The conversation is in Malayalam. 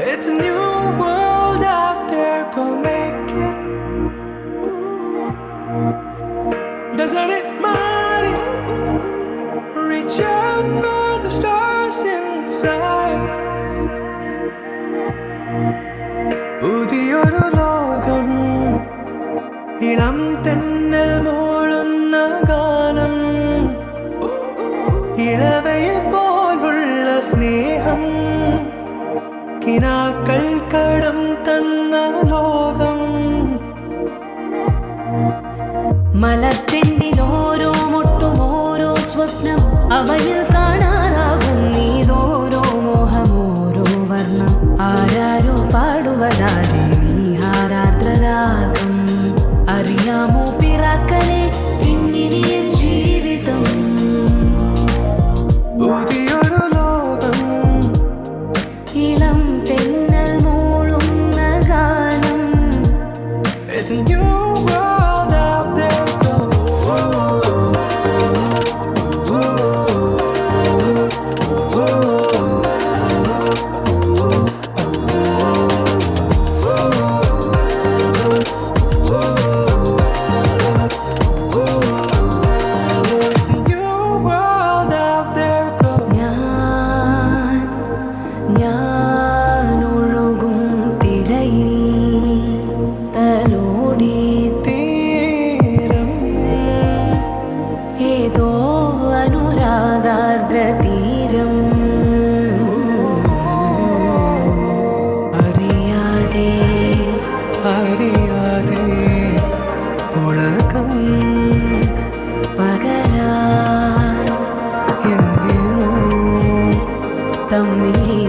It's a new world out there, go make it. Doesn't it money? Reach out for the stars and fly. പുതിയൊരു ലോകം ഇളം തെന്നൽ മൂളുന്ന ഗാനം ഇളവയിൽ പോലുള്ള സ്നേഹം കിനാക്കൾ കടം തന്ന ലോകം മലത്തിൻ്റെ ഓരോ മുട്ടും ഓരോ സ്വപ്നം അവയിൽ കാണാനാകും നീതോരോ മോഹം ഓരോ വർണ്ണം ആരാരോ പാടുവതാതെ നീ ഹാരാർദ്രരാഗം അറിയാമോ പിറാക്കളെ ഇങ്ങിനിയൻ ജീവിതം പുതിയൊരു ലോകം ഇളം തെന്നൽ മൂളുന്ന ഗാനം It's a new world out there, go. It's a new world out there, go. ഞാൻ ഒഴുകും തിരയിൽ തലോടി തീരം ഏതോ അനുരാഗാർദ്ര തീരം അറിയാതെ അറിയാതെ പുളകം പകരാൻ എന്തിനോ തമ്മിലേ